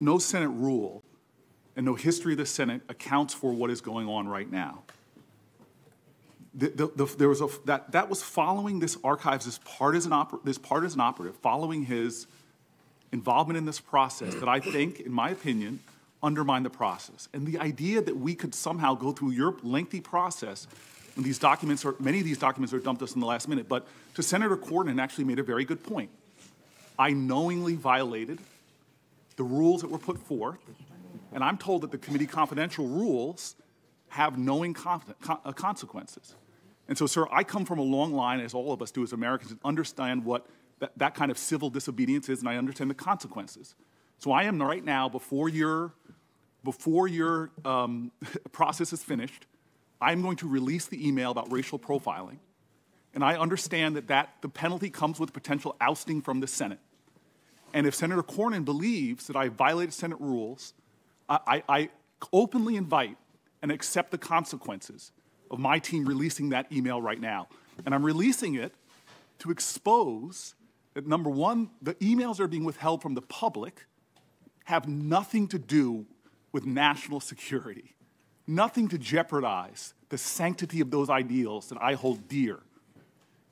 No Senate rule and no history of the Senate accounts for what is going on right now. That was following this archives, this partisan operative, following his involvement in this process that I think, in my opinion, undermined the process. And the idea that we could somehow go through your lengthy process, and these documents many of these documents are dumped us in the last minute, but to Senator Cornyn actually made a very good point. I knowingly violated the rules that were put forth, and I'm told that the committee confidential rules have knowing consequences. And so, sir, I come from a long line, as all of us do as Americans, and understand what that kind of civil disobedience is, and I understand the consequences. So I am right now, before your process is finished, I'm going to release the email about racial profiling. And I understand that the penalty comes with potential ousting from the Senate. And if Senator Cornyn believes that I violated Senate rules, I openly invite and accept the consequences of my team releasing that email right now. And I'm releasing it to expose that, number one, the emails that are being withheld from the public have nothing to do with national security, nothing to jeopardize the sanctity of those ideals that I hold dear.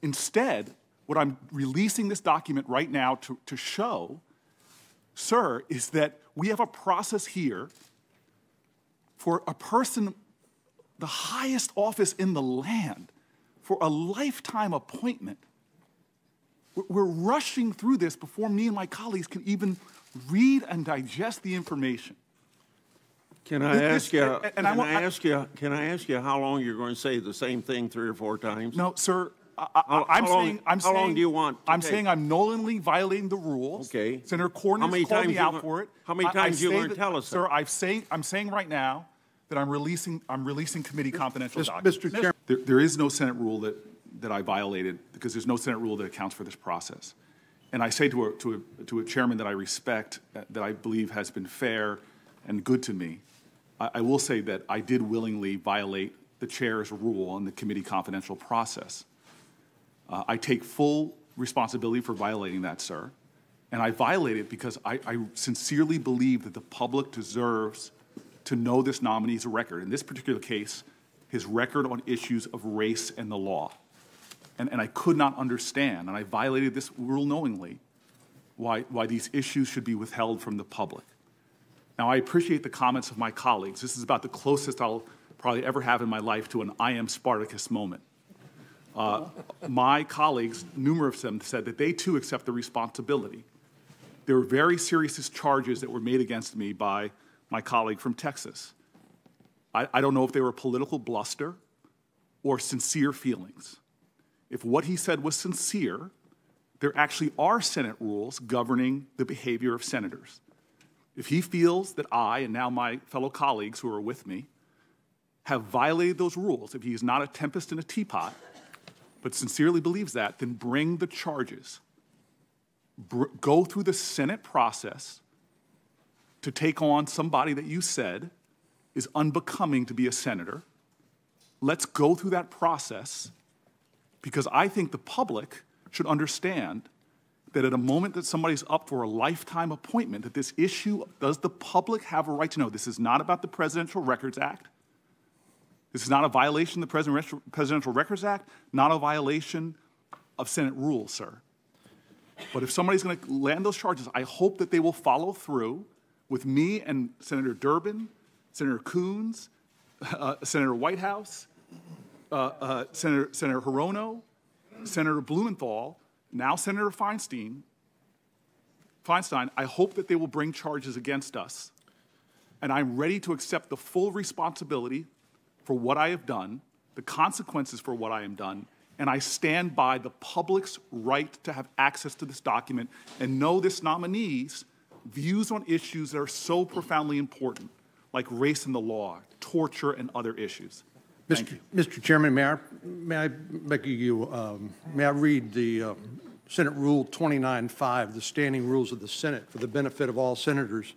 Instead, what I'm releasing this document right now to show, sir, is that we have a process here for a person, the highest office in the land, for a lifetime appointment. We're rushing through this before me and my colleagues can even read and digest the information. Can I ask you how long you're going to say the same thing 3 or 4 times? No, sir. How long do you want? I'm saying I'm knowingly violating the rules. Okay. Senator Cornyn has called me out for it. How many times are you going to tell us that? Sir, I'm saying right now that I'm releasing committee confidential documents. Mr. Chairman. There is no Senate rule that I violated, because there's no Senate rule that accounts for this process. And I say to a chairman that I respect, that I believe has been fair and good to me, I will say that I did willingly violate the chair's rule on the committee confidential process. I take full responsibility for violating that, sir. And I violate it because I sincerely believe that the public deserves to know this nominee's record. In this particular case, his record on issues of race and the law. And I could not understand, and I violated this rule knowingly, why these issues should be withheld from the public. Now, I appreciate the comments of my colleagues. This is about the closest I'll probably ever have in my life to an I am Spartacus moment. My colleagues, numerous of them, said that they too accept the responsibility. There were very serious charges that were made against me by my colleague from Texas. I don't know if they were political bluster or sincere feelings. If what he said was sincere, there actually are Senate rules governing the behavior of senators. If he feels that I, and now my fellow colleagues who are with me, have violated those rules, if he is not a tempest in a teapot, but sincerely believes that, then bring the charges. Go through the Senate process to take on somebody that you said is unbecoming to be a senator. Let's go through that process, because I think the public should understand that at a moment that somebody's up for a lifetime appointment, that this issue, does the public have a right to know? This is not about the Presidential Records Act. This is not a violation of the Presidential Records Act, not a violation of Senate rules, sir. But if somebody's going to land those charges, I hope that they will follow through with me and Senator Durbin, Senator Coons, Senator Whitehouse, Senator Hirono, Senator Blumenthal, now Senator Feinstein. I hope that they will bring charges against us. And I'm ready to accept the full responsibility for what I have done, the consequences for what I have done, and I stand by the public's right to have access to this document and know this nominee's views on issues that are so profoundly important, like race and the law, torture, and other issues. Mr. Chairman, may I read the Senate Rule 29.5, the standing rules of the Senate, for the benefit of all senators?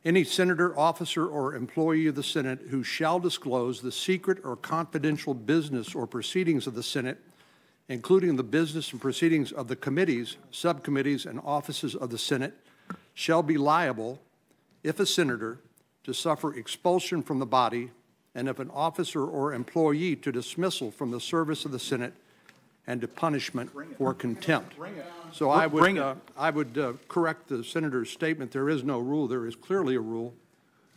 Any senator, officer, or employee of the Senate who shall disclose the secret or confidential business or proceedings of the Senate, including the business and proceedings of the committees, subcommittees, and offices of the Senate, shall be liable if a senator, to suffer expulsion from the body, and if an officer or employee to dismissal from the service of the Senate and to punishment for contempt. So I would correct the senator's statement. There is no rule. There is clearly a rule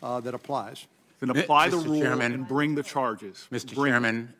that applies. Then apply the Mr. rule Chairman. and bring the charges. Mr. Bring them. Chairman,